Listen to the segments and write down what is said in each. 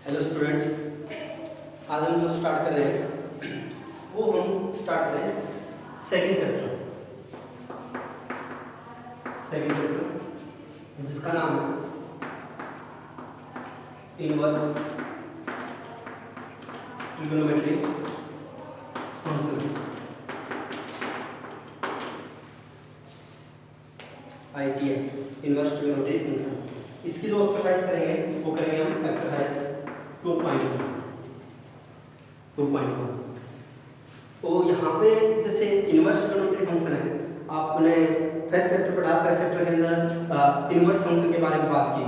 Hello students, आज हम जो स्टार्ट कर रहे हैं वो हम स्टार्ट कर रहे हैं सेकंड चैप्टर जिसका नाम है inverse trigonometry function ITF inverse trigonometry function. इसकी जो एक्सरसाइज करेंगे वो करेंगे हम एक्सरसाइज 2.1। तो यहाँ पे जैसे इनवर्स ट्रिग्नोमेट्री फंक्शन है, आपने फर्स्ट चैप्टर पढ़ा, फर्स्ट चैप्टर के अंदर इनवर्स फंक्शन के बारे में बात की,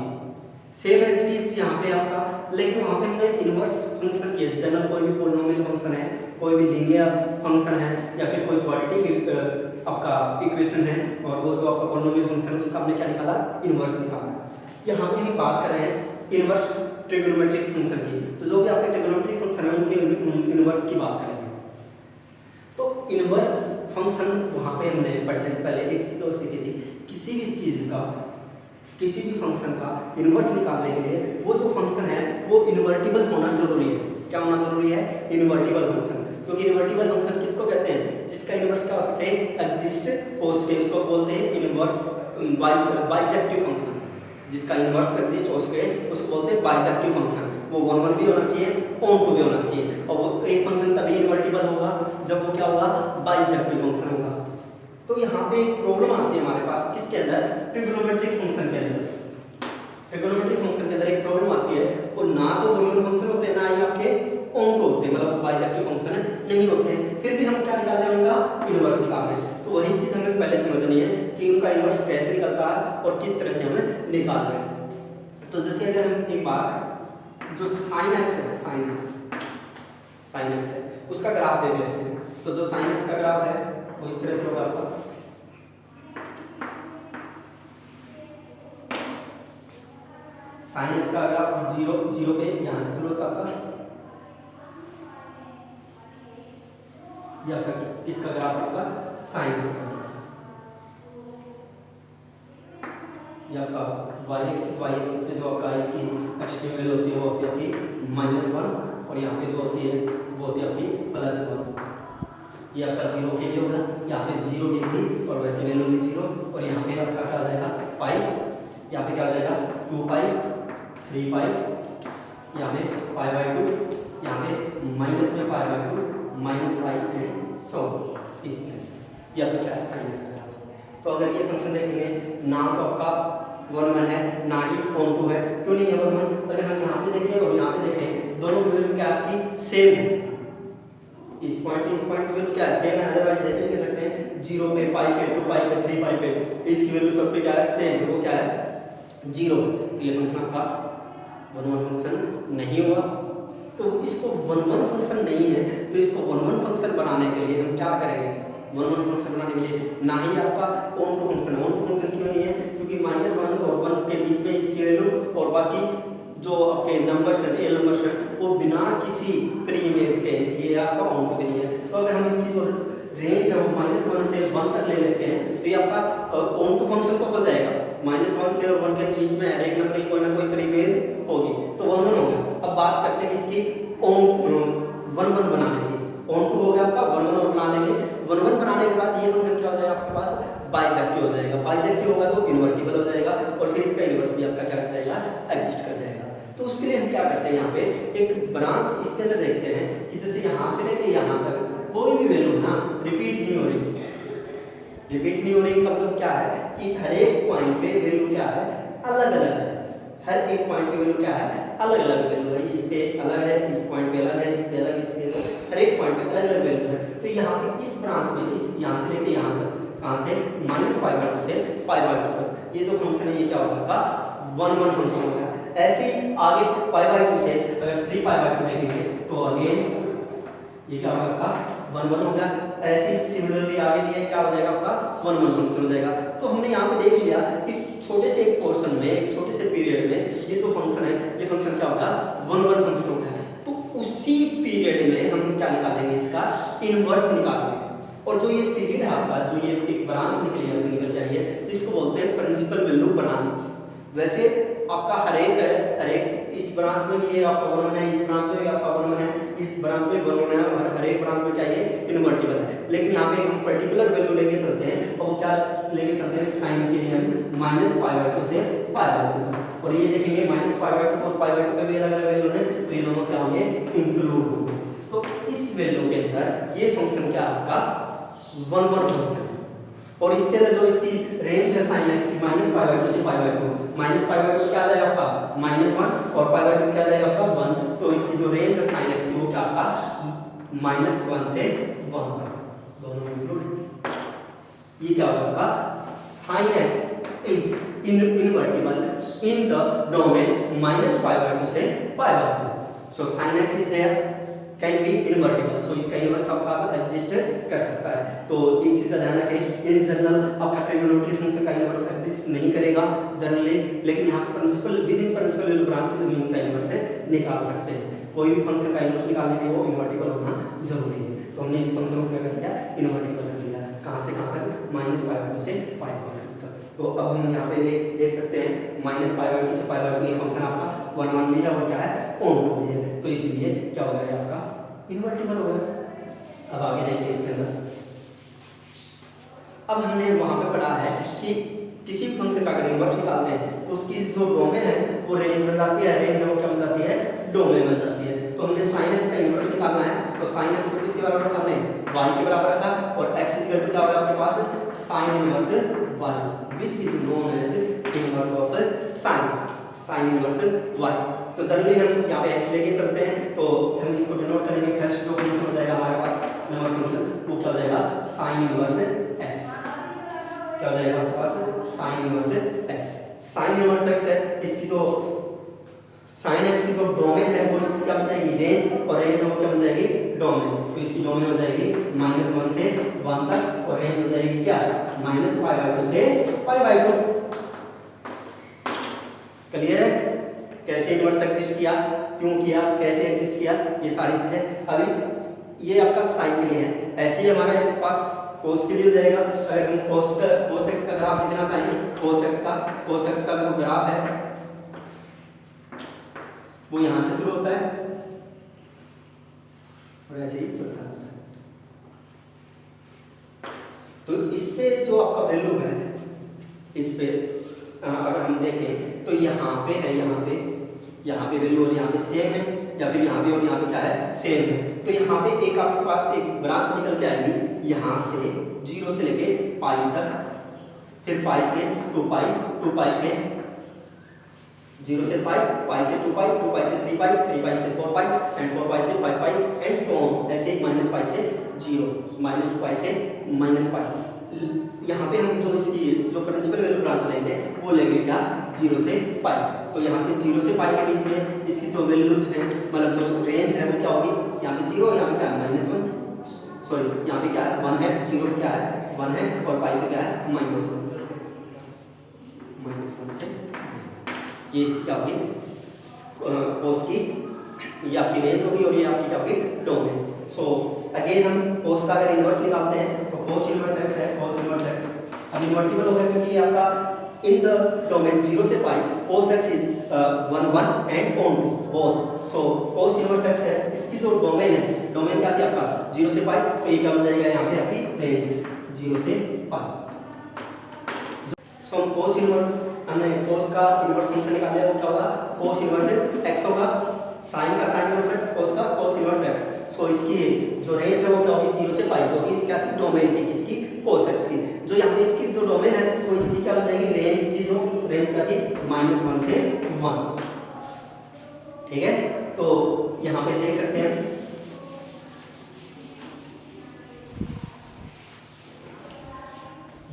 सेम एज इट इज यहाँ पे आपका, लेकिन वहाँ पे हमने इनवर्स फंक्शन किया। जनरल कोई भी पोलिनोमियल फंक्शन है, कोई भी लीनियर फंक्शन है या फिर कोई क्वाड्रेटिक आपका इक्वेशन है, और वो जो आपका पोलिनोमियल फंक्शन है उसका हमने क्या निकाला, इनवर्स निकाला। यहाँ पे हम बात कर रहे हैं इनवर्स ट्रिग्नोमेट्रिक फंक्शन की। तो जो भी आपके ट्रिग्नोमेट्रिक फंक्शन है उनके इनवर्स की बात करेंगे। तो इनवर्स फंक्शन वहाँ पे हमने पढ़ने से पहले एक चीज़ और सीखी थी, किसी भी चीज़ का, किसी भी फंक्शन का इनवर्स निकालने के लिए वो जो फंक्शन है वो इन्वर्टिबल होना जरूरी है। क्या होना जरूरी है? Invertible function. क्योंकि इन्वर्टिबल फंक्शन किसको कहते हैं? जिसका इनवर्स क्या हो सके, एग्जिस्ट हो सके, उसको बोलते हैं इनवर्स बाइजेक्टिव फंक्शन। जिसका इनवर्स एग्जिस्ट हो सके उसको बोलते हैं बाइजेक्टिव फंक्शन। वो 1 भी होना चाहिए, ऑन टू भी होना चाहिए, और वो एक फंक्शन तभी इन्वर्टिबल होगा जब वो क्या होगा, बाइजेक्टिव फंक्शन होगा। तो यहाँ पे एक प्रॉब्लम आती है हमारे पास, किसके अंदर, ट्रिग्नोमेट्रिक फंक्शन के अंदर। ट्रिग्नोमेट्रिक फंक्शन के अंदर एक प्रॉब्लम आती है, वो ना तो वोल्यूम फंक्शन होते हैं ना ही आपके ऑन टू होते हैं, मतलब बाइजेक्टिव फंक्शन नहीं होते हैं, फिर भी हम क्या निकाल रहे हैं, उनका इनवर्स निकाल रहे हैं। तो वही चीज़ हमें पहले समझनी है कि उनका इनवर्स कैसे निकलता है और किस तरह से हमें निकाल रहे हैं। तो जैसे अगर हम एक बार जो साइन एक्स है, साइन एक्स है उसका ग्राफ देख लेते हैं। तो जो साइन एक्स का ग्राफ है वो इस तरह से होगा आपका, साइन एक्स का ग्राफ 0 पे यहाँ से शुरू होता है आपका, या फिर किसका ग्राफ आपका, साइन एक्स का, या आपका y एक्सिस पे जो आपका इसकी एक्सट्रीम वैल्यू होती है वो होती है आपकी -1, और यहाँ पे जो होती है वो होती है आपकी +1। ये आपका 0 के लिए होगा, यहाँ पे 0 डिग्री और वैसे वैल्यू भी 0, और यहाँ पे आपका क्या आ जाएगा, पाई, यहाँ पे क्या आ जाएगा 2 पाई, 3 पाई, यहाँ पे π/2, यहाँ पे माइनस में π/2, -पाई एंड सो इस तरह से। ये आपका क्या है, साइन एक्स का ग्राफ। तो अगर ये फंक्शन देखेंगे, ना तो आपका 1 है ना ही ऑन टू है। क्यों नहीं है 1? अगर हम यहाँ पे देखें और यहाँ पे देखें, दोनों की वैल्यू क्या आपकी सेम है। इस पॉइंट की वैल्यू क्या है, सेम है। अदरवाइज ऐसे भी कह सकते हैं 0 पे, पाई पे, 2 पाई पे, 3 पाई पे, इसकी वैल्यू सब पे क्या है, सेम है। वो क्या है, 0 है। तो ये फंक्शन आपका 1 फंक्शन नहीं हुआ। तो इसको 1 फंक्शन नहीं है, तो इसको 1 फंक्शन बनाने के लिए हम क्या करेंगे, 1 फंक्शन बनाने के लिए ना ही आपका onto function. Onto function क्यों नहीं है? क्योंकि -1 और 1 के बीच में इसकी वैल्यू, और बाकी जो आपके नंबर्स हैं, रियल नंबर्स हैं, वो बिना किसी प्री इमेज के, इसलिए आपका ऑन टू भी नहीं है। तो अगर हम इसकी जो रेंज है वो -1 से 1 तक ले लेते हैं, तो ये आपका ऑन टू फंक्शन तो हो जाएगा। -1 से और 1 के बीच में हर एक नंबर की कोई ना कोई प्री इमेज होगी, तो 1 होगा। अब बात करते हैं किसकी, ऑन 1 बनाने की। ऑन टू हो गया आपका, 1 और बना लेंगे। 1 बनाने के बाद ये फंक्शन क्या हो जाएगा आपके पास, बाइजेक्टिव हो जाएगा। बाइजेक्टिव होगा तो इन्वर्टिबल हो जाएगा, और फिर इसका इनवर्स भी आपका क्या कर जाएगा, एग्जिस्ट कर जाएगा। तो उसके लिए हम क्या करते हैं, यहाँ पे एक ब्रांच इसके अंदर देखते हैं कि जैसे यहाँ से लेके यहाँ तक कोई भी वैल्यू ना रिपीट नहीं हो रही। रिपीट नहीं हो रही का मतलब क्या है कि हर एक पॉइंट पे वैल्यू क्या है, अलग अलग है। हर एक पॉइंट पे वैल्यू क्या है, अलग अलग वैल्यू है। इस पे अलग है, इस पॉइंट पे अलग है, इस पे अलग, इसके अलग, हर एक पॉइंट पे अलग अलग वैल्यू है। तो यहाँ पे इस ब्रांच में, इस यहाँ से लेके यहाँ तक, कहाँ से, -π/2 से π/2 तक, ये जो फंक्शन है ये क्या होगा आपका 1 फंक्शन होगा। ऐसे ही आगे π/2 से अगर 3π/2 देखेंगे तो अगेन ये क्या होगा आपका 1 हो गया। ऐसे ही सिमिलरली आगे भी क्या हो जाएगा आपका 1 फंक्शन हो जाएगा। तो हमने यहाँ पे देख लिया कि छोटे से एक पोर्शन में, एक छोटे से पीरियड में ये जो फंक्शन है, ये फंक्शन क्या होगा, 1 फंक्शन होगा। तो उसी पीरियड में हम क्या निकालेंगे, इसका इनवर्स निकालेंगे। और जो ये पीरियड है आपका, जो ये एक ब्रांच निकल जाएगी, इसको बोलते हैं प्रिंसिपल वैल्यू ब्रांच। वैसे आपका हर एक इस ब्रांच में भी ये आपका 1 1 है, इस ब्रांच में भी आपका 1 1 है, इस ब्रांच में 1 1 है, और हर एक ब्रांच में क्या ये इनवर्टिबल है। लेकिन यहाँ पे हम पर्टिकुलर वैल्यू लेके चलते हैं, और वो क्या लेके चलते हैं, साइन के लिए हम -π/2 से π/2 तक, और ये देखेंगे -π/2 और π/2 पे भी अलग अलग वैल्यू है, तो ये दोनों क्या होंगे, इंक्लूड होंगे। तो इस वैल्यू के अंदर ये फंक्शन क्या आपका 1 1 फंक्शन है, और इसके अंदर जो इसकी रेंज है sin x की -π/2 से π/2, -π/2 क्या आ जाएगा आपका -1 और π/2 क्या आ जाएगा आपका 1, तो इसकी जो रेंज है sin x की वो क्या आपका -1 से 1 तक, दोनों इंक्लूड। ये क्या होगा आपका sin x is invertible in the domain -π/2 से π/2, so sin x is here can be invertible, so इसका इनवर्स आपका एग्जिस्ट कर सकता है। तो एक चीज का ध्यान रखें, इन जनरल आपका ट्रिग्नोमेट्री फंक्शन का इनवर्स एग्जिस्ट नहीं करेगा जनरली, लेकिन यहाँ पर principal within principal value branch से हम इनका इनवर्स निकाल सकते हैं। कोई भी फंक्शन का इनवर्स निकालने के लिए वो इनवर्टिबल होना जरूरी है, तो हमने इस फंक्शन को क्या कर दिया, इनवर्टिबल कर दिया। कहाँ से कहाँ तक, -π/2 से π/2 तक। तो अब हम यहाँ पे देख सकते हैं -π/2 से π/2 ये फंक्शन आपका 1 1 भी है और क्या है, ऑन भी है, तो इसीलिए क्या हो गया आपका इनवर्टिबल हो गया। अब आगे देखिए इसके अंदर, अब हमने वहां पे पढ़ा है कि किसी फंक्शन का अगर इनवर्स निकालते हैं तो उसकी जो डोमेन है वो रेंज बन जाती है, रेंज वो क्या बन जाती है, डोमेन बन जाती है। तो हमने sin x का इनवर्स निकालना है, तो sin x को किसके बराबर रखा हमने, y के बराबर रखा, और x इक्वल टू क्या होगा आपके पास, sin inverse y which is known as inverse of sin inverse y। तो जनरली हम यहाँ पे x लेके चलते हैं, तो हम इसको डिनोट करेंगे, फर्स्ट जो फंक्शन हो जाएगा हमारे पास नंबर फंक्शन, वो क्या हो जाएगा sin इनवर्स x, क्या हो जाएगा आपके पास sin inverse x। sin inverse x है, इसकी जो sin x की जो डोमेन है वो इसकी क्या बन जाएगी, रेंज, और रेंज वो क्या बन जाएगी, डोमेन, तो इसकी डोमेन हो जाएगी -1 से 1 तक, और रेंज हो जाएगी क्या, -π/2 से π/2। क्लियर है कैसे इनवर्स एग्जिस्ट किया, क्यों किया, कैसे एग्जिस्ट किया, ये सारी चीजें। अभी ये आपका साइन के लिए है, ऐसे ही हमारे पास कोस के लिए हो जाएगा। अगर हम कोस एक्स का ग्राफ लिखना चाहें, कोस एक्स का जो ग्राफ है वो यहां से शुरू होता है और ऐसे ही चलता रहता है। तो इस पे जो आपका वैल्यू है, इस पे अगर हम देखें तो यहाँ पे है, यहाँ पे वैल्यू और यहाँ पे सेम है, या फिर यहाँ पे और यहाँ पे क्या है, सेम है। तो यहाँ पे एक आपके पास एक ब्रांच निकल के आएगी, यहाँ से 0 से लेके पाई तक, फिर पाई से 2 पाई से 0 से पाई, पाई से 2 पाई, 2 पाई से 3 पाई, 3 पाई से 4 पाई, एंड 4 पाई से 5 पाई, एंड सो ऑन, ऐसे ही -π से 0, -2 पाई से -π। यहाँ पे हम जो इसकी जो प्रिंसिपल वैल्यू ब्रांच लेंगे वो लेंगे क्या, 0 से पाई। तो यहाँ पे 0 से पाई के बीच में इसकी जो वैल्यूज है, मतलब जो रेंज है वो क्या होगी, यहाँ पे 0, यहाँ पे क्या है -1, सॉरी यहाँ पे क्या है 1 है, 0 क्या है 1 है, और पाई पे क्या है -1 से ये इसकी क्या होगी, कोस की ये आपकी रेंज होगी, और ये आपकी क्या होगी, डोमेन। सो अगेन हम कोस का अगर इनवर्स निकालते हैं तो कोस इनवर्स x है, कोस इनवर्स x अब इनवर्टिबल होगा क्योंकि ये आपका इन द डोमेन 0 से pi, cos x is 1 1 and onto both, so cos inverse x है, इसकी जो डोमेन है, डोमेन क्या थी आपका 0 से पाई, तो ये क्या बन जाएगा यहाँ पे आपकी रेंज 0 से पाई। सो हम कोस इनवर्स, हमने कोस का इनवर्स फंक्शन निकाला है, वो क्या होगा, कोस इनवर्स x होगा, साइन का साइन इनवर्स x, कोस का कोस इनवर्स x। सो इसकी जो रेंज है वो क्या होगी 0 से पाई, जो कि क्या थी, डोमेन थी किसकी, कोस x की। जो यहाँ पे इसकी जो डोमेन है वो इसकी क्या हो जाएगी, रेंज की जो रेंज क्या थी -1 से 1, ठीक है। तो यहाँ पे देख सकते हैं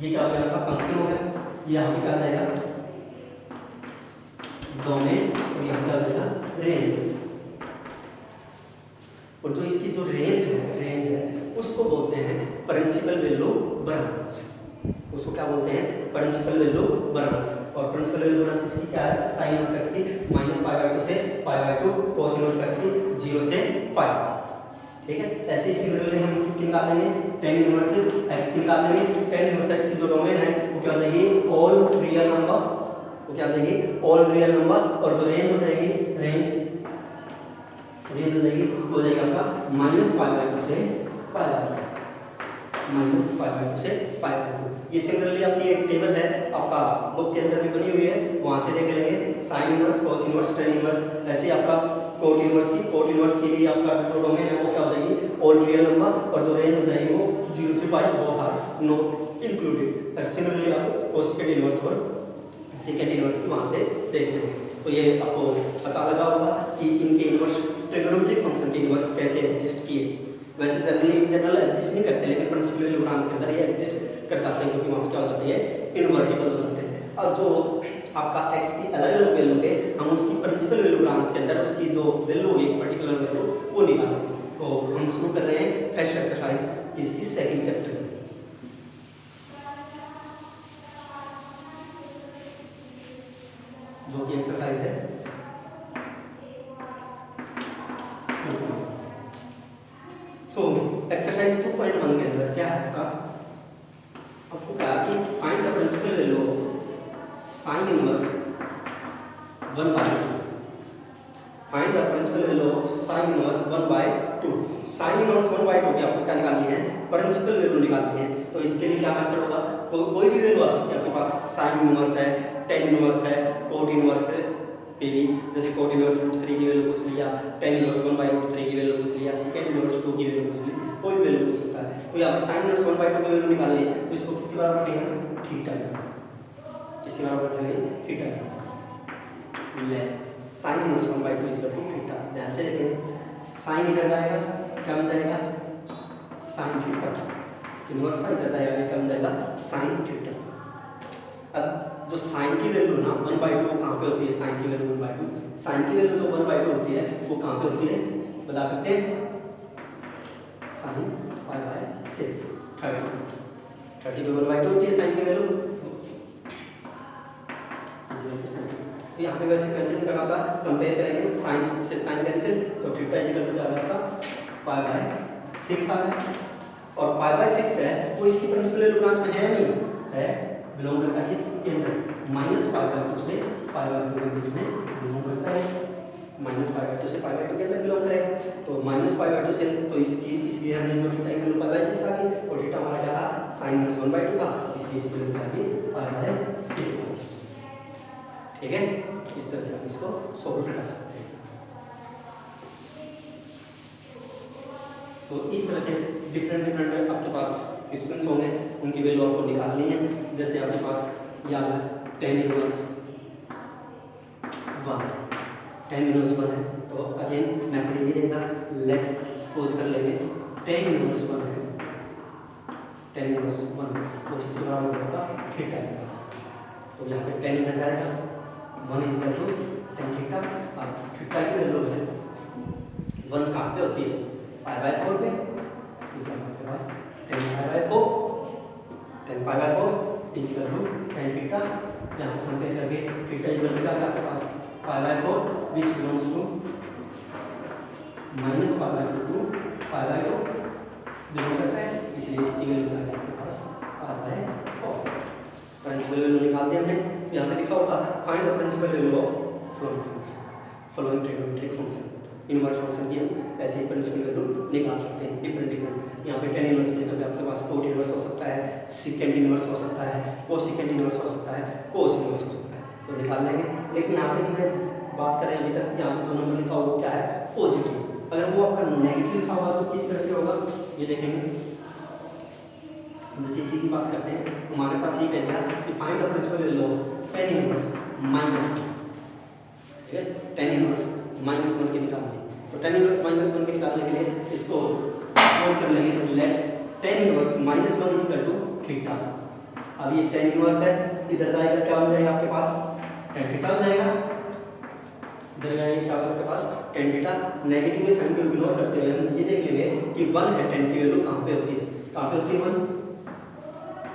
ये क्या हो गया, आपका फंक्शन हो गया, ये यहाँ पे क्या आ जाएगा, डोमेन, और यहाँ पे आ जाएगा रेंज। और जो इसकी जो रेंज है उसको बोलते हैं प्रिंसिपल वैल्यू ब्रांच, उसको क्या बोलते हैं, प्रिंसिपल वैल्यू ब्रांच। और प्रिंसिपल वैल्यू ब्रांच इसकी क्या है, sin इनवर्स x की -π/2 से π/2, cos इनवर्स x की 0 से पाई, ठीक है। ऐसे ही सिमिलरली हम किसकी निकाल लेंगे, tan इनवर्स x की निकाल लेंगे। tan इनवर्स x की जो डोमेन है वो क्या हो जाएगी, ऑल रियल नंबर, वो क्या हो जाएगी, ऑल रियल नंबर, और जो रेंज हो जाएगी रेंज हो जाएगी आपका -π/2 से π/2, -π/2 से π/2। ये सिमिलरली आपकी एक टेबल है आपका बुक के अंदर भी बनी हुई है, वहाँ से देख लेंगे। Sine inverse, cos inverse, tan inverse, ऐसे आपका कोट इनवर्स की भी आपका जो डोमेन है वो क्या हो जाएगी, ऑल रियल नंबर, और जो रेंज हो जाएगी वो 0 से π both are not included. Similarly आपको कोसेकेंड इनवर्स और सेकेंड इनवर्स की वहाँ से देख लेंगे। तो ये आपको पता लगा होगा कि इनके इनवर्स ट्रिग्नोमेट्रिक फंक्शन के इनवर्स कैसे एग्जिस्ट किए। वैसे जनरल एग्जिस्ट नहीं करते, लेकिन प्रिंसिपल लैग्रांज के अंदर ये एग्जिस्ट कर जाते हैं, क्योंकि वहाँ पर क्या हो जाती है, इनवर्टिबल हो जाते हैं। अब जो आपका x की अलग अलग वैल्यू पे हम उसकी प्रिंसिपल लैग्रांज के अंदर उसकी जो वैल्यू होगी, पर्टिकुलर वैल्यू, वो निकालेंगे। तो हम शुरू कर रहे हैं फर्स्ट एक्सरसाइज इसकी सेकंड चैप्टर में। जो कि एक्सरसाइज है तो एक्सरसाइज 2.1 के अंदर क्या है आपको कहा कि find the principal value of sine inverse 1/2। Find the principal value of sine inverse 1/2। Sine inverse 1/2 की आपको क्या निकालनी है, प्रिंसिपल वैल्यू निकालनी है। तो इसके लिए क्या मेथड होगा, कोई भी वैल्यू आ सकती है आपके पास। साइन इनवर्स है, टेन इनवर्स है, कोट इनवर्स है, जैसे कोट इनवर्स √3 की वैल्यू पूछ लिया, टेन इनवर्स 1/√3 की वैल्यू पूछ लिया, सेकंड इनवर्स 2 की वैल्यू पूछ ली, कोई वैल्यू पूछ सकता है। तो यहाँ पे साइन इनवर्स 1/2 की वैल्यू निकालनी है, तो इसको किसके बराबर रखेंगे, थीटा में। किसके बराबर रखेंगे, थीटा में। Let sine inverse 1/2 is equal to theta. ध्यान से देखेंगे, साइन इधर जाएगा, क्या बन जाएगा, साइन थीटा। इनवर्स का इधर जाएगा, क्या बन जाएगा, साइन थीटा। अब जो साइन की वैल्यू ना 1/2 कहाँ पे होती है, साइन की वैल्यू 1/2, साइन की वैल्यू जो 1/2 होती है वो कहाँ पे होती है, बता सकते हैं, साइन π/6 30 पे 1/2 होती है साइन की वैल्यू। तो यहाँ पे वैसे कैंसिल करना था, कंपेयर करेंगे साइन से साइन कैंसिल, तो थीटा इज इक्वल टू क्या आएगा, π/6 आ गया। और π/6 है वो इसकी प्रिंसिपल लैग्रांज में है नहीं है, बिलोंग करता है किसके अंदर, -π/2 से π/2 के बीच में बिलोंग करता है। -π/2 से π/2 के अंदर बिलोंग करेगा। तो -π/2 से तो इसलिए हमने जो थीटा की वैल्यू π/6 आ गई, और थीटा हमारा क्या था, साइन इनवर्स 1/2 था, इसलिए इसकी वैल्यू आ गई π/6। ठीक है, इस तरह से हम इसको सॉल्व कर सकते हैं। तो इस तरह से डिफरेंट आपके पास क्वेश्चंस होंगे, उनकी वैल्यू आपको निकालनी है। जैसे आपके पास यहाँ पर टेन इनवर्स 1 है, तो अगेन मेथड ये रहेगा, लेट सपोज कर लेंगे टेन इनवर्स 1 है, टेन इनवर्स 1 तो किसके बराबर होगा, थीटा। तो यहाँ पे टेन इधर जाएगा, 1 is equal to tan theta. अब थीटा की वैल्यू है 1 कहाँ पे होती है, π/4 पे, आपके पास 10π/4 is equal to tan theta. यहाँ पर कंपेयर करके थीटा इज इक्वल टू क्या आपके पास, π/4 which belongs to -π/2 to π/2 belong करता है, इसलिए इसकी वैल्यू क्या है आपके पास, π/4। प्रिंसिपल वैल्यू निकाल दी हमने। तो यहाँ पे लिखा होगा find the principal value of following trigonometric function. Inverse function की हम ऐसे ही प्रिंसिपल वैल्यू निकाल सकते हैं डिफरेंट। यहाँ पे टेन इनवर्स के लिए आपके पास कोट इनवर्स हो सकता है, सेकेंड इनवर्स हो सकता है, कोसेकेंड इनवर्स हो सकता है, कोस इनवर्स हो सकता है, तो निकाल लेंगे। लेकिन यहाँ पे हमें बात करें अभी तक, यहाँ पे जो नंबर लिखा होगा क्या है, पॉजिटिव। अगर वो आपका नेगेटिव लिखा होगा तो किस तरह से होगा, ये देखेंगे। जैसे इसी की बात करते हैं, हमारे पास ये कह दिया कि find the principal value of tan inverse -1। ठीक है, टेन इनवर्स -1 के निकालने, तो टेन इनवर्स -1 के निकालने के लिए इसको सपोज कर लेंगे, let tan inverse -1 is equal to theta. अब ये टेन इनवर्स है, इधर जाएगा क्या हो जाएगा आपके पास, टेन थीटा हो जाएगा। इधर जाएगा क्या होगा आपके पास, टेन थीटा। नेगेटिव के साइन को इग्नोर करते हुए हम ये देख लेंगे कि 1 है, 10 की वैल्यू कहाँ पे होती है, कहाँ पे होती है 1,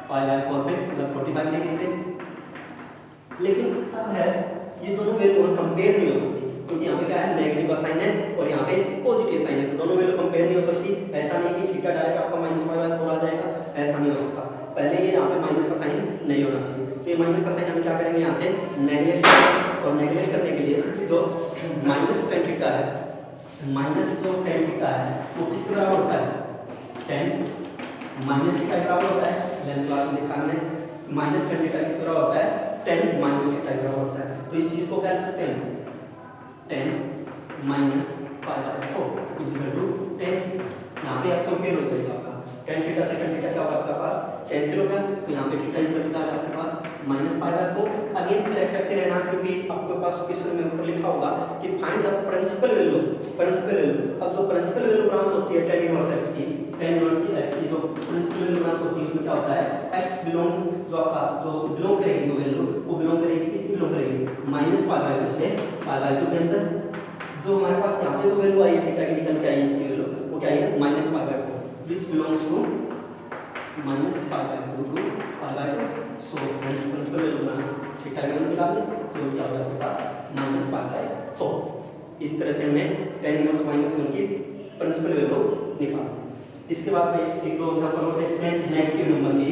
π/4 पे, मतलब 45 डिग्री पे। लेकिन अब है ये दोनों वैल्यू कंपेयर नहीं हो सकती, क्योंकि यहाँ पे क्या है, नेगेटिव का साइन है और यहाँ पे पॉजिटिव साइन है, तो दोनों वैल्यू कंपेयर नहीं हो सकती। ऐसा नहीं कि थीटा डायरेक्ट आपका -π/4 आ जाएगा, ऐसा नहीं हो सकता। पहले ये यहाँ पे माइनस का साइन नहीं होना चाहिए, तो ये माइनस का साइन हम क्या करेंगे यहाँ से नेगलेक्ट करेंगे, और नेगलेक्ट करने के लिए जो माइनस टेन थीटा है, माइनस जो टेन थीटा है वो किसके बराबर होता है, टेन माइनस थीटा के बराबर होता है। लेंथ क्लास में देखा हमने, माइनस टेन थीटा किसके बराबर होता है, टेन माइनस थीटा के बराबर होता है। तो इस चीज़ को क्या लिख सकते हैं, tan minus pi by 4 is equal to 10। यहाँ पे आप कंपेयर हो जाएगा आपका टेन थीटा से टेन थीटा क्या होगा आपका पास कैंसिल होगा, तो यहाँ पे थीटा इज इक्वल टू आपके पास minus pi by 4। Again check करते रहना, क्योंकि आपके पास क्वेश्चन में ऊपर लिखा होगा कि find the principal value, principal value. अब जो प्रिंसिपल वैल्यू ब्रांच होती है tan इनवर्स x की, tan इनवर्स की x की जो प्रिंसिपल वैल्यू ब्रांच होती है उसमें क्या होता है, x बिलोंग जो आपका जो बिलोंग करेगी जो वैल्यू वो बिलोंग करेगी, किससे बिलोंग करेगी, माइनस पाई बाय 2 से पाई बाय 2 के अंदर। जो हमारे पास यहाँ पे जो वैल्यू आई है थीटा की निकल के आई है, इसकी वैल्यू वो क्या है, minus pi by 4 which belongs to minus pi by 2 to pi by 2। So principal value branch theta की वैल्यू निकाल दे तो क्या होगा आपके पास माइनस पाई बाय 4। इस तरह से हमने tan इनवर्स माइनस 1 की प्रिंसिपल वैल्यू निकाल दी। इसके बाद में एक दो एग्जांपल और देखते हैं नेगेटिव नंबर की।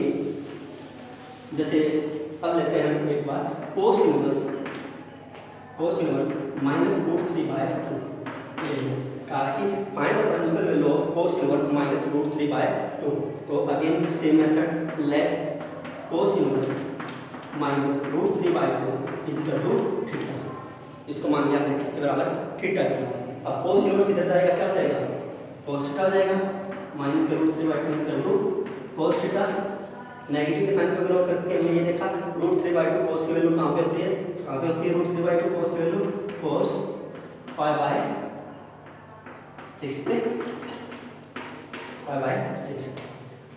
जैसे अब लेते हैं हम एक बार cos inverse minus root 3 by 2। कहा कि find the principal value of cos inverse minus root 3 by 2। तो again same method, let cos inverse minus root 3 by 2 is equal to theta. इसको मान लिया हमने किसके बराबर, थीटा के बराबर। अब कोस इनवर्स इधर जाएगा, क्या हो जाएगा, कोस थीटा हो जाएगा, माइनस के root 3 by 2 is equal to cos theta. Negative के साइन को इग्नोर करके हमने ये देखा रूट 3 बाय 2 कोस की वैल्यू कहाँ पे होती है, कहाँ पे होती है, रूट 3 बाय 2 कोस की वैल्यू कोस पाई बाय 6 पे, पाई बाय 6।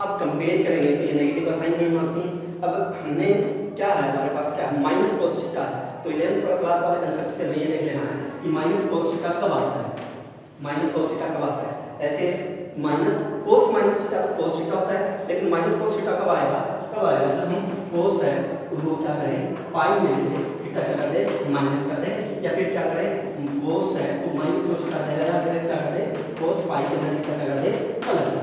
अब कंपेयर करेंगे तो ये नेगेटिव का साइन नहीं होना चाहिए। अब हमने क्या है, हमारे पास क्या है, माइनस कोस थीटा है। तो 11th क्लास वाले कंसेप्ट से हमें ये देख लेना है कि माइनस कोस थीटा कब आता है, माइनस कोस थीटा कब आता है। ऐसे माइनस कोस माइनस थीटा तो कोस थीटा होता है, लेकिन माइनस कोस थीटा कब आएगा, जब हम कोस है उसको क्या करें, पाई में से थीटा क्या कर दे, माइनस कर दे, या फिर क्या करें, कोस है तो माइनस कोस थीटा जाएगा, या फिर क्या कर दे, कोस पाई के अंदर थीटा क्या कर दे, प्लस कर दे।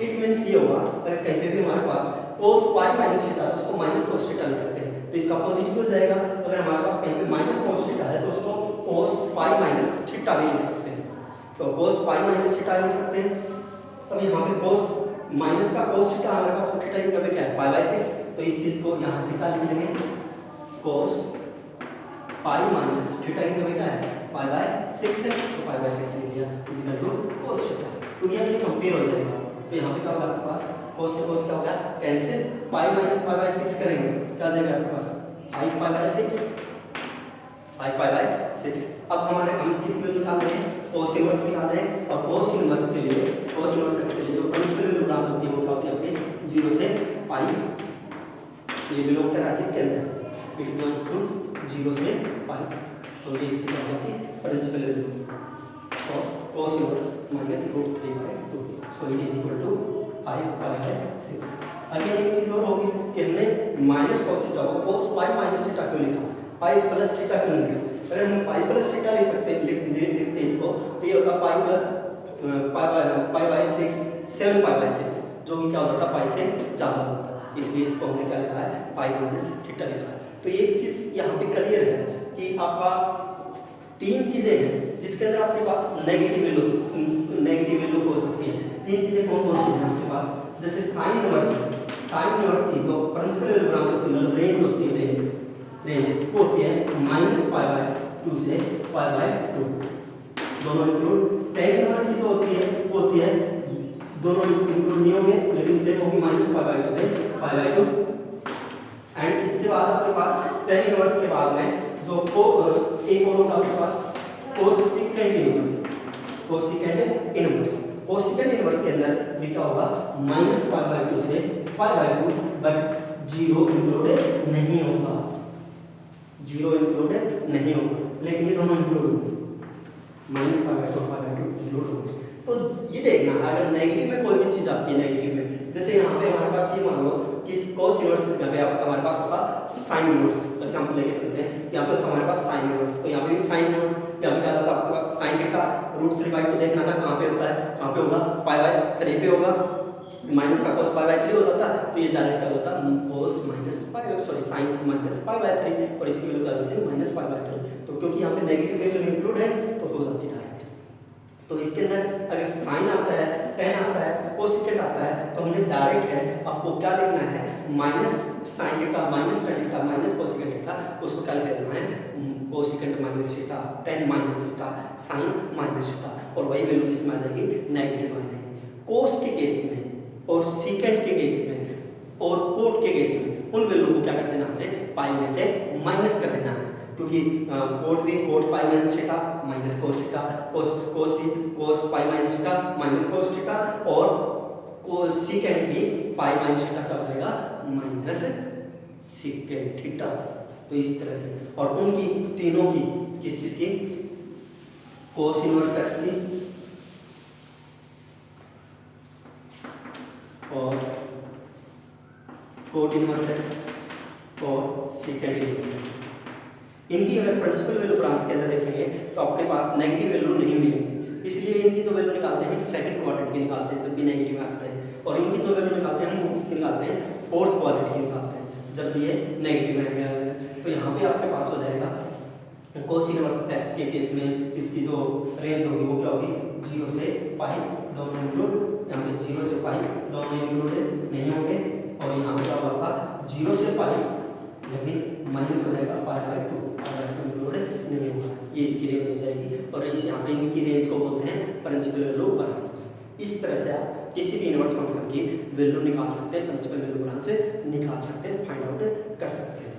इट मींस ये होगा अगर कहीं पे भी हमारे पास कोस पाई माइनस थीटा तो उसको माइनस कोस थीटा लिख सकते हैं, तो इसका पॉजिटिव हो जाएगा। अगर हमारे पास कहीं पे माइनस कोस थीटा है तो उसको कोस पाई माइनस थीटा भी लिख सकते हैं, तो कोस पाई माइनस थीटा लिख सकते हैं। अब यहाँ पे कोस माइनस का कोस थीटा हमारे पास थीटा इज क्या है, पाई बाय 6। तो इस चीज को यहाँ से क्या लिख लेंगे, कोस पाई माइनस थीटा इज क्या है, पाई बाय 6 है, तो पाई बाय 6 लिख दिया is equal to cos theta. तो ये कंपेयर हो जाएगा। तो यहाँ पे क्या होगा आपके पास, कोस से कोस क्या होगा cancel, pi minus pi by 6 करेंगे क्या जाएगा आपके पास 5 पाई बाय 6, 5 पाई बाय 6। अब हम किसकी वैल्यू निकाल रहे हैं, कोस इनवर्स निकाल रहे हैं। और कोस इनवर्स के लिए, कोस इनवर्स x के लिए जो प्रिंसिपल वैल्यू ब्रांच होती है वो क्या होती है आपकी 0 से पाई। ये बिलोंग कर रहा है किसके अंदर, इट बिलोंग्स टू 0 से पाई। सो ये इसकी क्या होगी principal value of cos inverse minus root 3 by 2। So it is equal to 5 pi by 6। Again एक चीज और होगी कि हमने माइनस कोस थीटा को कोस पाई माइनस थीटा क्यों लिखा, पाई प्लस थीटा क्यों लिखा। अगर हम पाई प्लस थीटा लिख सकते हैं, लिखते इसको तो ये होता pi plus pi by 6 7 pi by 6, जो कि क्या हो जाता पाई से ज़्यादा होता है, इसलिए इसको हमने क्या लिखा है पाई माइनस थीटा लिखा है। तो एक चीज़ यहाँ पे क्लियर है कि आपका 3 चीज़ें हैं जिसके अंदर आपके पास नेगेटिव वैल्यू हो सकती है। 3 चीज़ें कौन कौन सी हैं आपके पास, जैसे साइन इनवर्स की जो प्रिंसिपल वैल्यू ब्रांच होती है, रेंज होती है, रेंज वो होती है माइनस पाई बाय 2 से पाई बाय 2, दोनों इंक्लूड। tan इनवर्स की जो होती है वो होती है, दोनों इंक्लूड नहीं होंगे लेकिन सेम होगी माइनस पाई बाय 2 से पाई बाय 2। एंड इसके बाद आपके पास tan इनवर्स के बाद में जो एक और होगा आपके पास कोसेकेंट इनवर्स। कोसेकेंट इनवर्स के अंदर भी क्या होगा माइनस पाई बाय 2 से पाई बाय 2, बट 0 इंक्लूडेड नहीं होगा, 0 इंक्लूडेड नहीं होगा, लेकिन ये दोनों इंक्लूड होंगे, minus pi by 2 pi by 2 include होंगे। तो ये देखना अगर नेगेटिव में कोई भी चीज़ आती है नेगेटिव में, जैसे यहाँ पे हमारे पास ये मान लो कि कोस इनवर्स पे हमारे पास होगा साइन इनवर्स, एग्जांपल लेके चलते हैं। यहाँ पे तो हमारे पास साइन इनवर्स, तो यहाँ पे भी साइन इनवर्स, यहाँ पे क्या था आपके पास साइन थीटा रूट 3 बाय 2 देखना था कहाँ पे होता है, कहाँ पे होगा पाई बाय 3 पे होगा। माइनस का cos पाई बाय 3 हो जाता, तो ये डायरेक्ट क्या होता cos minus pi sorry sin minus pi bye 3 और इसकी वैल्यू क्या जाती है माइनस पाई बाय 3। तो क्योंकि यहाँ पे नेगेटिव वैल्यू इंक्लूड है तो हो जाती है डायरेक्ट। तो इसके अंदर अगर साइन आता है, टेन आता है, कोसेकेंट आता है, तो हमने डायरेक्ट है आपको क्या लिखना है minus sine theta minus tan theta minus cosecant theta, उसको क्या लिखना है cosecant minus theta, tan minus theta, sine minus theta, और वही वैल्यू किस में आ जाएगी नेगेटिव आ जाएगी। कोस के केस में और सीकेंट के केस में और कोट के केस में उन वैल्यू को क्या कर देना हमें पाई में से माइनस कर देना है, क्योंकि कोट भी cot pi minus theta minus cos theta, cos भी cos pi minus theta minus cos theta, और सीकेंट भी पाई माइनस थीटा क्या हो जाएगा माइनस सीकेंट थीटा। तो इस तरह से, और उनकी तीनों की किस किस की कोस इनवर्स एक्स की और कोट इनवर्स एक्स और सीकेंट इनवर्स एक्स, इनकी अगर प्रिंसिपल वैल्यू ब्रांच के अंदर देखेंगे तो आपके पास नेगेटिव वैल्यू नहीं मिलेंगी, इसलिए इनकी जो वैल्यू निकालते हैं सेकंड क्वाड्रेंट की निकालते हैं जब भी नेगेटिव आता है, और इनकी जो वैल्यू निकालते हैं हम किसकी निकालते हैं फोर्थ क्वाड्रेंट की निकालते हैं जब भी ये नेगेटिव आएगा। तो यहाँ पे आपके पास हो जाएगा कोस इनवर्स एक्स के केस में इसकी जो रेंज होगी वो क्या होगी 0 से पाई दोनों इंक्लूड, यहाँ पे 0 से पाई दोनों इंक्लूड नहीं होंगे, और यहाँ पे क्या होगा 0 से पाई लेकिन माइनस हो जाएगा पाई बाय 2 इंक्लूड नहीं होगा, ये इसकी रेंज हो जाएगी। और इस यहाँ पे इनकी रेंज को बोलते हैं प्रिंसिपल वैल्यू ब्रांच। इस तरह से आप किसी भी इनवर्स फंक्शन की वैल्यू निकाल सकते हैं, प्रिंसिपल वैल्यू ब्रांच से निकाल सकते हैं, फाइंड आउट कर सकते हैं।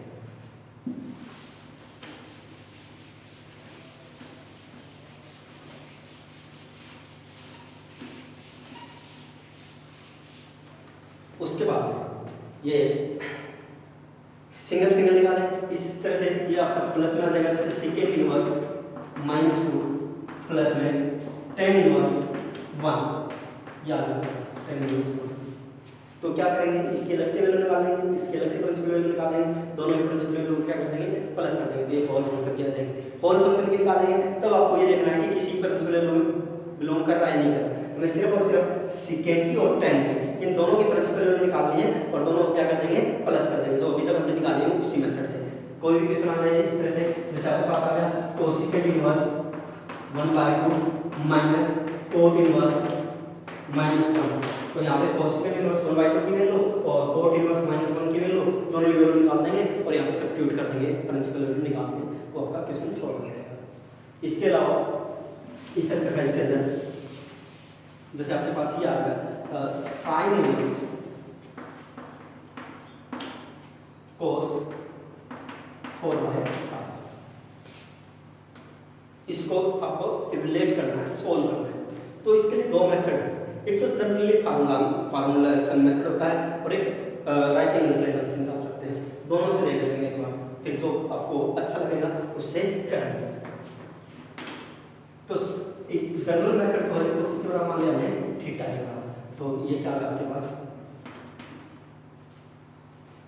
उसके बाद ये सिंगल सिंगल निकालें इस तरह से, ये आपका प्लस में आ जाएगा जैसे सेकेंड इनवर्स माइनस 2 प्लस में टेन इनवर्स 1 या 10 इनवर्स 1। तो क्या करेंगे इसकी अलग से वैल्यू निकालेंगे, इसकी अलग से प्रिंसिपल वैल्यू निकालेंगे, दोनों के प्रिंसिपल वैल्यू क्या कर देंगे प्लस कर देंगे, तो ये होल फंक्शन क्या जाएगी होल फंक्शन की निकालेंगे। तब आपको ये देखना है कि किसी प्रिंसिपल वैल्यू में बिलोंग कर रहा है नहीं कर रहा है, हमें सिर्फ और सिर्फ सेकेंड की और टेन की इन दोनों की प्रिंसिपल वैल्यू निकालनी है, और दोनों क्या कर देंगे प्लस कर देंगे जो अभी तक हमने निकाली है उसी मेथड से। कोई भी क्वेश्चन आ जाए इस तरह से, जैसे आपके पास आ गया cosecant inverse 1/2 minus cot inverse -1, तो यहाँ पे कोसेकेंट इनवर्स 1/2 की वैल्यू और कोट इनवर्स -1 की वैल्यू दोनों की वैल्यू निकाल देंगे और यहाँ पे सब्स्टिट्यूट कर देंगे, प्रिंसिपल वैल्यू निकाल देंगे, वो आपका क्वेश्चन सॉल्व हो जाएगा। इसके अलावा इस एक्सरसाइज के अंदर जैसे आपके पास ये आ गया साइन इनवर्स कोस 4/5, इसको आपको इवैल्यूएट करना है, सोल्व करना है। तो इसके लिए दो मेथड है, एक तो जनरली फार्मूलेशन मेथड होता है और एक राइटिंग इंटीग्रेशन निकाल सकते हैं, दोनों से देख लेंगे एक बार, फिर जो आपको अच्छा लगेगा उससे करेंगे। तो एक जनरल मेथड तो है, इसको किसके बराबर मान लिया हमने थीटा के बराबर, तो ये क्या होगा आपके पास,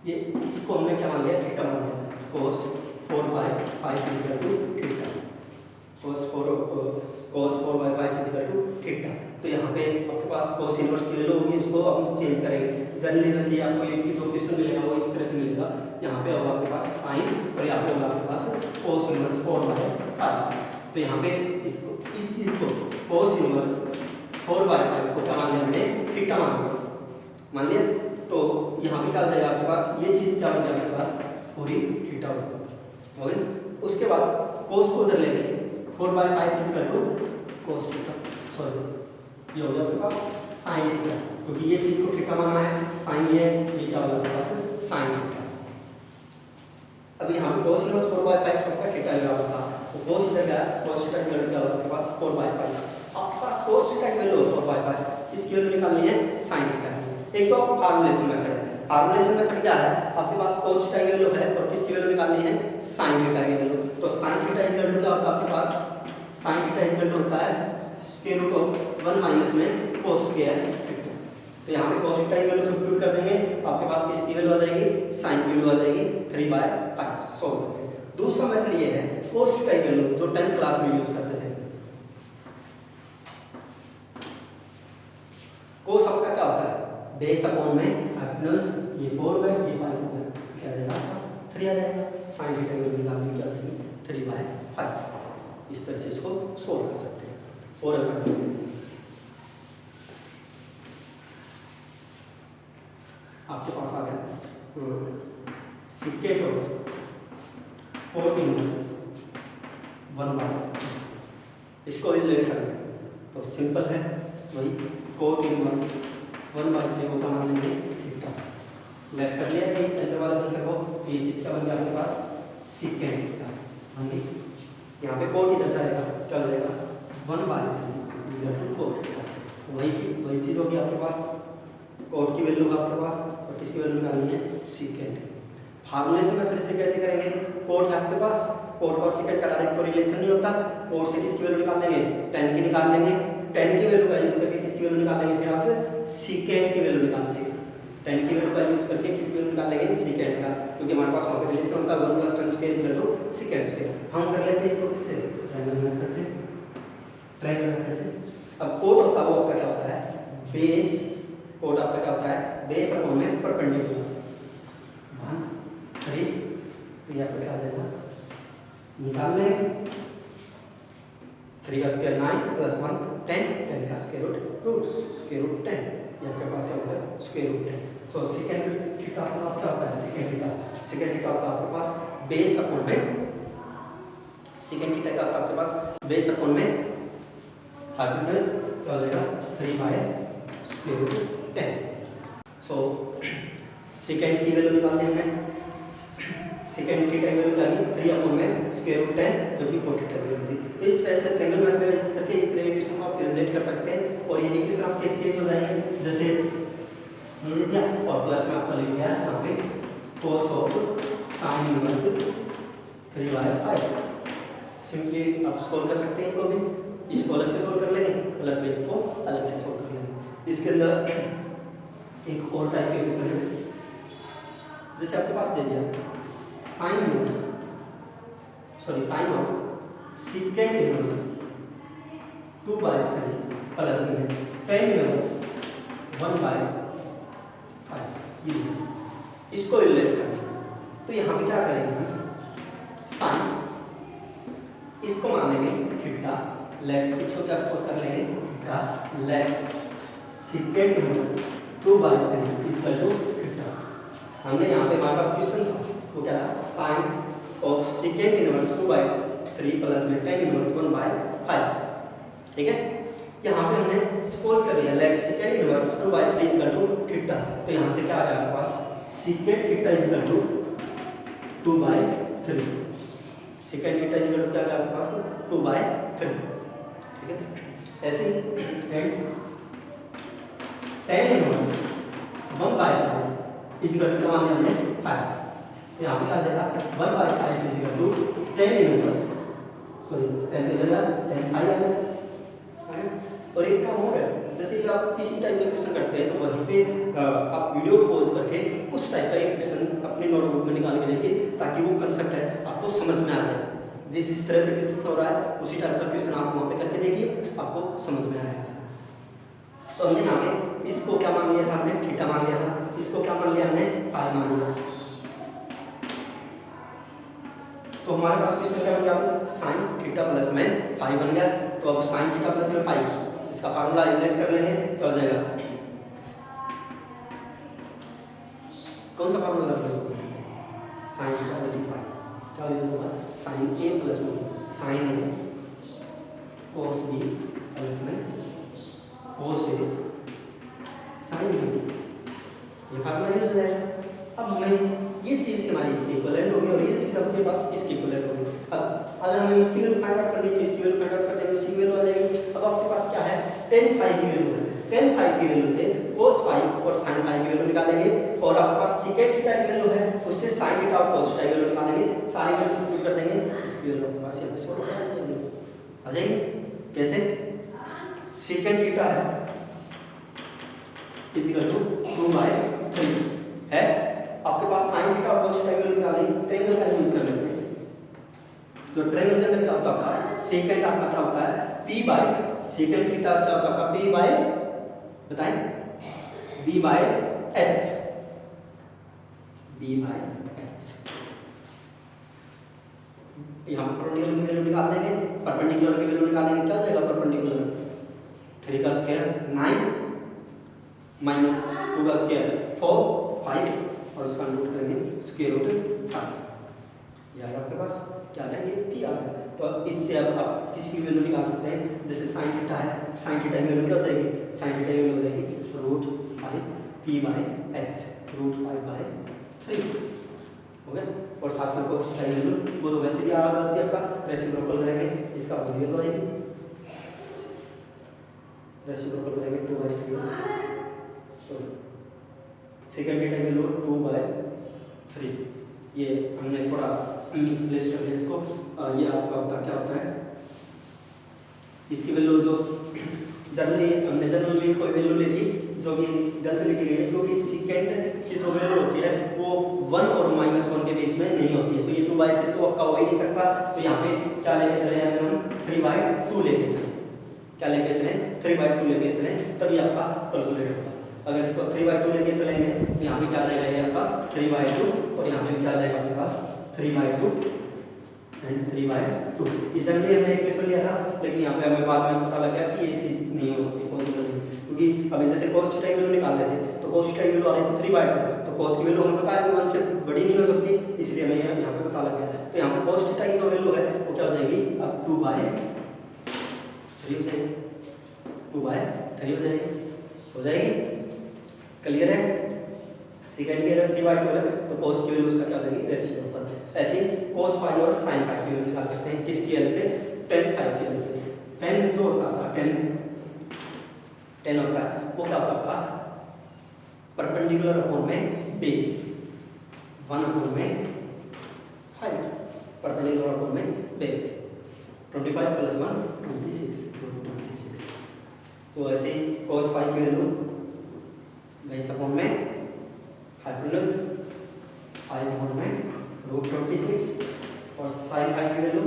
ये इसको हमने क्या मान लिया थीटा मान लिया, cos 4/5 equal to theta, cos 4/5 equal to theta. तो यहाँ पे आपके पास cos इनवर्स की वैल्यू होगी, इसको हम चेंज करेंगे जनरली, वैसे ही आपको ये जो क्वेश्चन मिलेगा वो इस तरह से मिलेगा, यहाँ पे होगा आपके पास sin और यहाँ पे होगा आपके पास cos इनवर्स 4/5। तो यहाँ पे इसको इस चीज को cos इनवर्स 4/5 को क्या मान लिया हमने थीटा मान लिया। तो यहाँ पे क्या आ जाएगा आपके पास, ये चीज क्या होगी आपके पास पूरी थीटा होगी। उसके बाद cos को उधर लेंगे 4/5 equal to cos theta, sorry ये हो गया आपके पास sin थीटा, क्योंकि ये चीज को थीटा माना है, sin ये क्या होगा आपके पास sin थीटा। अब यहाँ पे cos इनवर्स 4/5 का थीटा लगा हुआ था, तो cos इधर गया, cos थीटा की वैल्यू क्या होगा आपके पास 4/5, आपके पास cos थीटा की वैल्यू 4/5, इसकी वैल्यू निकालनी है sin थीटा। एक तो फार्मूलेशन मेथड है, फार्मूलेशन मेथड क्या है, आपके पास cos थीटा की वैल्यू है और किसकी वैल्यू निकालनी है sin थीटा की वैल्यू। तो sin थीटा की वैल्यू क्या होता है आपके पास, sin थीटा की वैल्यू होता है स्क्वायर रूट ऑफ 1 माइनस में cos स्क्वायर थीटा। तो यहाँ पे cos थीटा की वैल्यू सब्स्टिट्यूट कर देंगे, आपके पास किसकी वैल्यू आ जाएगी sin की वैल्यू आ जाएगी 3/5, सॉल्व करेंगे। दूसरा मेथड ये है cos थीटा की वैल्यू जो 10th क्लास में यूज करते थे। cos आपका क्या होता है बेस अपॉन में हाइपोटेन्यूज ये 4 हो गया, ये 5 हो गया, क्या आ जाएगा 3 आ जाएगा। साइन थीटा की वैल्यू निकालनी क्या आ जाएगी 3/5। इस तरह से इसको सोल्व कर सकते हैं। और एग्जाम्पल आपके पास आ गया सिकेट ऑफ कोट इनवर्स 1/, इसको रिलेट करना है तो सिंपल है वही कोट इनवर्स 1/3 को क्या मान लेंगे थीटा। लेट कर लिया कि इंटरवल बन सको तो ये चीज क्या बन गया आपके पास सिकेंड थीटा। होंगे यहाँ पे कोट इधर जाएगा क्या हो जाएगा 1/3 कोट थीटा। वही चीज होगी आपके पास, कोट की वैल्यू आपके पास और किसकी वैल्यू निकालनी है सीकेंड। फार्मूलेशन मेथड से कैसे करेंगे, कोट है आपके पास, कोट और सीकेंड का डायरेक्ट कोरिलेशन नहीं होता, कोट से किसकी वैल्यू निकाल लेंगे 10 की निकाल लेंगे, 10 की वैल्यू का यूज करके किसकी वैल्यू निकाल लेंगे, फिर आप सीकेंड की वैल्यू निकाल लेंगे। 10 की वैल्यू का यूज करके किसकी वैल्यू निकाल लेंगे सीकेंड का, क्योंकि हमारे पास वहाँ पे रिलेशन होता है 1 + 10² सीकेंड स्क्वायर। हम कर लेते हैं इसको किससे ट्रायंगल मेथड से, ट्रायंगल मेथड से। अब कोट होता है वो आपका क्या होता है बेस, कोट आपका क्या होता है बेस अपॉन में परपेंडिकुलर 1 3, तो ये आपका क्या आ जाएगा निकाल लेंगे 3 का स्क्वायर 9 + 1 10, 10 का स्क्वायर रूट 10, ये आपके पास क्या होगा square root 10। So second theta आपके पास क्या होता है सेकंड थीटा होता है आपके पास बेस अपॉन में, सेकंड थीटा क्या होता है आपके पास बेस अपॉन में हाइपोटेन्यूज क्या हो जाएगा 3/√10। सो सेकंड की वैल्यू निकालनी है हमें, सेकंड थीटा की वैल्यू क्या थी 3/√10 जो कि 4 थीटा की वैल्यू थी। तो इस तरह से ट्रायंगल मेथड यूज करके इस तरह के इक्वेशन को आप कैलकुलेट कर सकते हैं और ये इक्वेशन आपके चेंज हो जाएंगे। जैसे ये दिया और प्लस में आपका लिख दिया यहाँ पे cos of sin inverse 3/5। Simply आप सॉल्व कर सकते हैं इनको भी, इसको अलग से सॉल्व कर लेंगे प्लस में इसको अलग से सॉल्व कर लेंगे। इसके अंदर एक और टाइप के इक्वेशन है, जैसे आपके पास दे दिया sine of second inverse 2/3 plus में tan इनवर्स 1/5, इसको रिलेट करना। तो यहाँ पे क्या करेंगे साइन, इसको मान लेंगे थीटा, लेट इसको क्या सपोज कर लेंगे theta, let second inverse 2/3 = theta. हमने यहाँ पे हमारे पास क्वेश्चन था वो क्या था sine of second inverse 2/3 plus में tan इनवर्स 1/5। ठीक है, यहाँ पे हमने सपोज कर लिया लेट सेकंड इनवर्स 2/3 = थीटा। तो यहाँ से क्या आ गया आपके पास सेकंड थीटा = 2/3, सेकंड थीटा = क्या आ गया आपके पास 2/3। ठीक है, ऐसे ही एंड tan इनवर्स 1/5 = मान लिया हमने 5। तो यहाँ पे क्या आ जाएगा 1/5 = tan इनवर्स, सॉरी 10 तो इधर 10 5 आ गया। और एक काम और है, जैसे कि आप किसी टाइप का क्वेश्चन करते हैं तो वहीं पे आप वीडियो पॉज करके उस टाइप का एक क्वेश्चन अपनी नोटबुक में निकाल के देखिए ताकि वो कंसेप्ट है आपको समझ में आ जाए। जिस तरह से क्वेश्चन हो रहा है उसी टाइप का क्वेश्चन आप वहाँ पे करके देखिए, आपको समझ में आएगा। तो हमने यहाँ पे इसको क्या मान लिया था, हमने थीटा मान लिया था, इसको क्या मान लिया हमने पाई मान लिया। तो हमारे पास क्वेश्चन क्या हो गया साइन थीटा प्लस में पाई बन गया। तो अब साइन थीटा प्लस में पाई इसका फार्मूला रिलेट कर लेंगे तो आ जाएगा कौन सा फार्मूला यूज करेंगे साइन थीटा प्लस में पाई क्या यूज होगा साइन ए प्लस में साइन ए cos b प्लस में cos a साइन b, ये फार्मूला यूज हो जाएगा। अब हमें ये चीज थी हमारी इसकी इक्विवेलेंट होगी और ये चीज आपके पास इसकी इक्विवेलेंट होगी। अब अगर हमें इसकी वैल्यू फाइंड आउट करनी है तो इसकी वैल्यू फाइंड आउट कर देंगे, इसी वैल्यू आ जाएगी। अब आपके पास क्या है tan phi की वैल्यू है, tan phi की वैल्यू से cos phi और sin phi की वैल्यू निकालेंगे और आपके पास secant थीटा की वैल्यू है उससे sin थीटा और cos थीटा की वैल्यू निकालेंगे, सारी वैल्यू सब्स्टिट्यूट कर देंगे, इसकी वैल्यू आपके पास यहाँ पे सॉल्व आ जाएगी। कैसे secant थीटा है = 2/3 है, आपके पास sin थीटा और cos थीटा की वैल्यू निकालेंगे, ट्रायंगल का यूज कर लेते हैं। तो ट्रायंगल के अंदर क्या होता है आपका सेकंड आपका क्या होता है p/, सेकंड थीटा क्या होता है आपका p/ बताएं b B by H, B by H. यहाँ पर परपेंडिकुलर की वैल्यू निकाल लेंगे, परपेंडिकुलर की वैल्यू निकालेंगे, क्या हो जाएगा परपेंडिकुलर 3 का स्क्वायर 9 माइनस 2 का स्क्वायर 4 5 और उसका रूट करेंगे स्क्वायर रूट 5। याद आपके पास क्या है, ये पी आ गया। तो अब इससे अब आप किसी की वैल्यू निकाल सकते हैं, जैसे साइन थीटा है, साइन थीटा की वैल्यू क्या हो जाएगी, साइन थीटा की वैल्यू हो जाएगी root 5 P by H, root 5 by 3 हो गया। और साथ में कोस साइन वैल्यू वो तो वैसे भी आ जाती है आपका, रेसिप्रोकल करेंगे, इसका वैल्यू हो जाएगी, रेसिप्रोकल करेंगे 2 बाय 3, सॉरी सेकंड थीटा की वैल्यू 2 बाय 3। ये हमने थोड़ा मिसप्लेस कर लिया इसको, ये आपका होता क्या होता है, इसकी वैल्यू जो जनरली हमने जनरली कोई वैल्यू ली थी जो कि गलत लिखी गई है, क्योंकि सेकंड की जो वैल्यू होती है वो 1 और -1 के बीच में नहीं होती है, तो ये 2 बाय 3 तो आपका हो ही नहीं सकता। तो यहाँ पे क्या लेके चले, अगर हम 3 बाय 2 लेके चले, क्या लेके चले 3 बाय 2 लेके चले, तभी आपका कैलकुलेट होगा। अगर इसको 3 बाय 2 लेके चलेंगे तो यहाँ पे क्या आ जाएगा, ये आपका 3 बाय 2 और यहाँ पे क्या आ जाएगा आपके पास 3 बाय 2 एंड 3 बाय 2। जनरली हमने एक क्वेश्चन लिया था, लेकिन यहाँ पे हमें बाद में पता लग गया कि ये चीज़ नहीं हो सकती, पॉसिबल नहीं, क्योंकि अभी जैसे cos थीटा की वैल्यू निकाल लेते हैं तो cos थीटा की वैल्यू आ रही थी 3 बाय 2, तो cos की वैल्यू हमें पता है कि 1 से बड़ी नहीं हो सकती, इसलिए हमें यहाँ पे पता लग गया। तो यहाँ पे cos थीटा की जो वैल्यू है वो क्या हो जाएगी, अब 2 बाय 3 हो जाएगी, 2 बाय 3 हो जाएगी, क्लियर है। सेकंड की अगर 3 बाय 2 है तो cos की वैल्यू उसका क्या हो जाएगी, रेसिप्रोकल। ऐसे cos फाई और sin फाई की वैल्यू निकाल सकते हैं, किसकी हेल्प से, tan फाई की हेल्प से। tan जो होता है tan होता है वो क्या होता है आपका परपेंडिकुलर अपॉन में बेस 1 अपॉन में हाइट, परपेंडिकुलर अपॉन में बेस 25 + 1 26। तो ऐसे cos फाई की वैल्यू बेस अपॉन में हाइपोटेन्यूज 5 अपॉन में रूट 26 और sin फाई की वैल्यू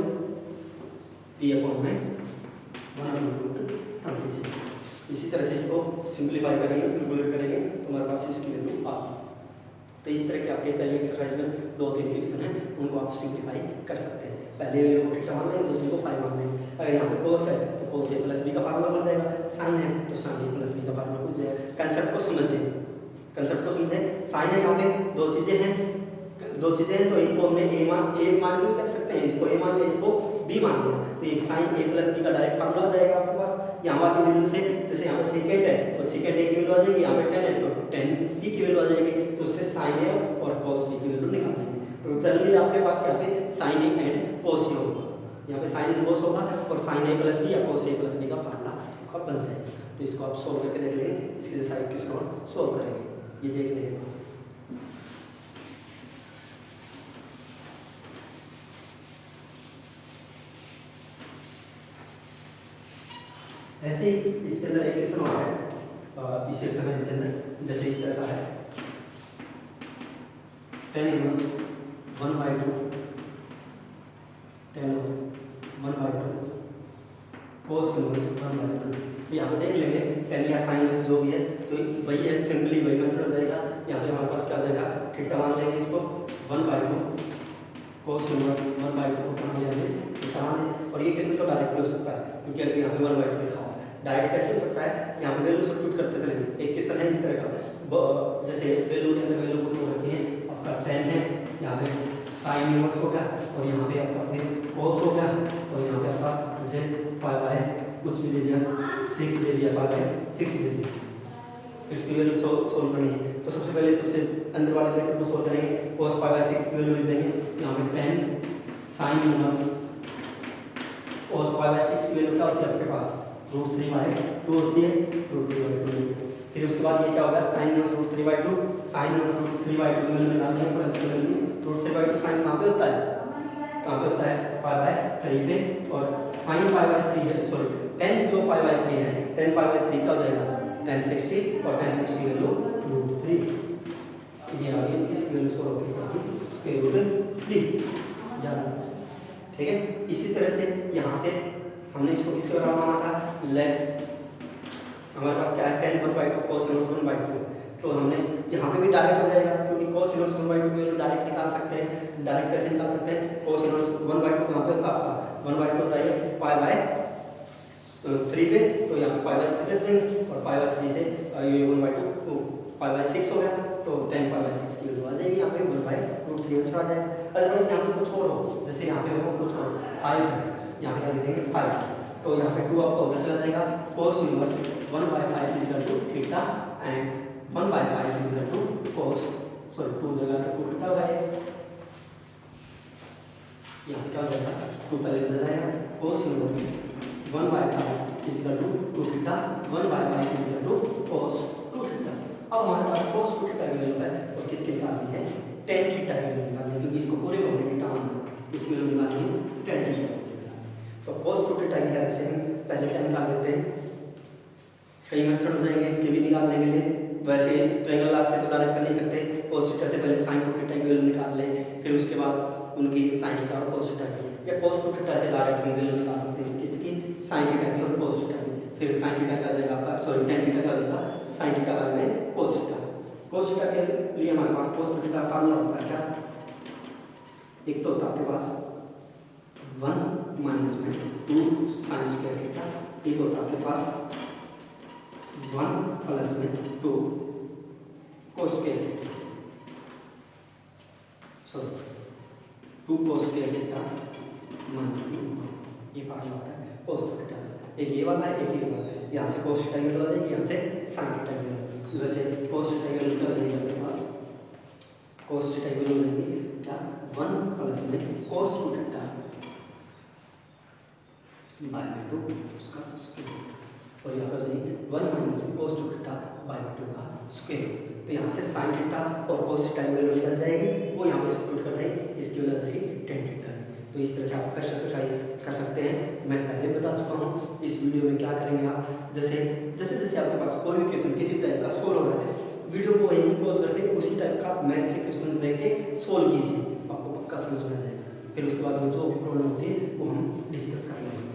p अपॉन में 1 अपॉन रूट 26। इसी तरह से इसको सिंप्लीफाई करेंगे, कैलकुलेट करेंगे तो हमारे पास इसकी वैल्यू आ। तो इस तरह के आपके पहले एक्सरसाइज में 2-3 क्वेश्चन हैं, उनको आप सिंप्लीफाई कर सकते हैं। पहले वैल्यू को थीटा मान लेंगे, दूसरे को फाई मान लेंगे। अगर यहाँ पे cos है तो cos a + b का फार्मूला बन जाएगा, sin है तो sin a + b का फार्मूला बन जाएगा। कंसेप्ट को समझें, sin है यहाँ पे दो चीज़ें हैं, तो इनको हमने a मान के भी कर सकते हैं, इसको a मान लिया, इसको b मान लिया, तो ये sin a + b का डायरेक्ट फार्मूला हो जाएगा आपके पास। यहाँ वाली बिंदु से जैसे यहाँ पे सेकंड है तो सेकंड a की वैल्यू आ जाएगी, यहाँ पे 10 है तो 10b की वैल्यू आ जाएगी, तो उससे sin a और cos b की वैल्यू निकाल देंगे। तो जनरली आपके पास यहाँ पे sin a and cos a होगा, यहाँ पे sin and cos होगा और sin a + b या cos a + b का फार्मूला आपका बन जाएगा। तो इसको आप सोल्व करके देख लेंगे, इसके जैसा एक क्वेश्चन और सोल्व करेंगे, ये देख लेंगे। ऐसे ही इसके अंदर एक क्वेश्चन और है, इस एक्सरसाइज के अंदर जैसे इस तरह का है, tan इनवर्स 1/2 cos इनवर्स 1/2। तो यहाँ पे देख लेंगे tan या sin इनवर्स जो भी है तो वही है, सिंपली वही मेथड हो जाएगा। यहाँ पे हमारे पास क्या हो जाएगा, थीटा मान लेंगे, इसको 1/2 cos इनवर्स 1/2 को मान लिया थीटा मान लेंगे। और ये क्वेश्चन तो डायरेक्ट भी हो सकता है, क्योंकि अगर यहाँ पे 1/2 लिखा हुआ है, डायरेक्ट कैसे हो सकता है, यहाँ पे वैल्यू सब्स्टिट्यूट करते चलेंगे। एक क्वेश्चन है इस तरह का, जैसे वैल्यू के अंदर वैल्यू को रखी है, आपका 10 है, यहाँ पे sin इनवर्स हो गया और यहाँ पे आपका फिर cos हो गया और यहाँ पे आपका जैसे पाई कुछ भी दे दिया, 6 दे दिया, पाई/6 दे दिया। इसकी वैल्यू सोल्व करनी है, तो सबसे पहले सबसे अंदर वाले ब्रैकेट को सोल्व करेंगे, cos पाई/6 की वैल्यू लिख देंगे, यहाँ पे 10 sin इनवर्स cos पाई/6 की वैल्यू क्या होती है आपके पास, √3/2 होती है, √3/2। फिर उसके बाद ये क्या होगा, sin इनवर्स √3/2, sin इनवर्स √3/2 की वैल्यू निकालनी है, पर इसकी वैल्यू √3/2 sin कहाँ पे होता है, पाई/3 पे, और sin पाई/3 है, सॉरी 10 जो पाई/3 है, 10 पाई/3 क्या हो जाएगा 1060 और 1060 की वैल्यू √3। ये आ गई किसकी वैल्यू सो होती है √3, ठीक है। इसी तरह से यहाँ से हमने इसको किसके बराबर माना था, लेफ्ट हमारे पास क्या है, 10 1/2 cos इनवर्स 1/2, तो हमने यहाँ पे भी डायरेक्ट हो जाएगा, क्योंकि cos इनवर्स 1/2 की वैल्यू डायरेक्ट निकाल सकते हैं। डायरेक्ट कैसे निकाल सकते हैं? cos इनवर्स 1/2 कहाँ पे होता है आपका? 1/2 होता है पाई/3 पे, तो यहाँ पे पाई/3 रख देंगे और पाई/3 से ये 1/2 पाई/6 हो गया, तो 10 पाई/6 की वैल्यू आ जाएगी। यहाँ पे 1/√3 आंसर आ जाएगा। अदरवाइज यहाँ पे कुछ और हो, जैसे यहाँ पे हो कुछ और 5 है, यहाँ पे लिख देंगे 5, तो यहाँ पे 2 आपका उधर चला जाएगा। cos inverse 1/5 is equal to theta and 1/5 is equal to cos, sorry 2 देगा तो 2 थीटा हो जाएगा। यहाँ पे क्या हो जाएगा? 2 पहले उधर जाएगा, cos inverse 1/5 is equal to 2 theta, 1/5 is equal to cos 2 theta. अब हमारे पास cos 2 थीटा की वैल्यू है और किसकी निकालनी है? tan थीटा की वैल्यू निकालनी है, क्योंकि इसको पूरे को हमने थीटा माना है, इसकी वैल्यू निकालनी है tan थीटा। तो cos 2 थीटा की हेल्प से हम पहले क्या निकाल लेते हैं? कई मेथड हो जाएंगे इसके भी निकालने के लिए। वैसे ट्रायंगल लाल से तो डायरेक्ट कर नहीं सकते, cos थीटा से पहले sin 2 थीटा की वैल्यू निकाल लें, फिर उसके बाद उनकी sin थीटा और cos थीटा की, या cos 2 थीटा से डायरेक्ट हम वैल्यू निकाल सकते हैं किसकी? sin थीटा की और cos थीटा की। फिर sin थीटा क्या आ जाएगा आपका, सॉरी tan थीटा क्या आ जाएगा? sin थीटा बाय में cos थीटा। cos थीटा के लिए हमारे पास cos 2 थीटा का फार्मूला होता है क्या? एक तो होता है आपके पास 1 माइनस में 2 sin स्क्वायर थीटा, एक होता है आपके पास 1 प्लस में 2 cos square theta, sorry 2 cos square theta minus में 1, ये फार्मूला होता है cos 2 थीटा। एक ये वाला है, एक ये वाला है, यहाँ से cos थीटा की वैल्यू आ जाएगी, यहाँ से sin थीटा की वैल्यू। वैसे cos थीटा की वैल्यू क्या हो जाएगी आपके पास? cos थीटा की वैल्यू रहेगी क्या? 1 प्लस में cos 2 थीटा बाय 2 उसका स्क्वायर, और यहाँ पर जाएगी 1 माइनस में cos 2 थीटा बाय 2 का स्क्वायर। तो यहाँ से sin थीटा और cos थीटा की वैल्यू निकल जाएगी, वो यहाँ पे सब्स्टिट्यूट कर देंगे, इसकी वैल्यू आ जाएगी tan थीटा। तो इस तरह से आप क्वेश्चन एक्सरसाइज कर सकते हैं। मैं पहले बता चुका हूँ। इस वीडियो में क्या करेंगे आप, जैसे आपके पास कोई भी क्वेश्चन किसी टाइप का सोल्व हो रहा है, वीडियो को वहीं क्लोज करके उसी टाइप का मैथ से क्वेश्चन देख के सोल्व कीजिए, आपको पक्का समझ में आ जाएगा। फिर उसके बाद जो प्रॉब्लम होती है वो हम डिस्कस करेंगे।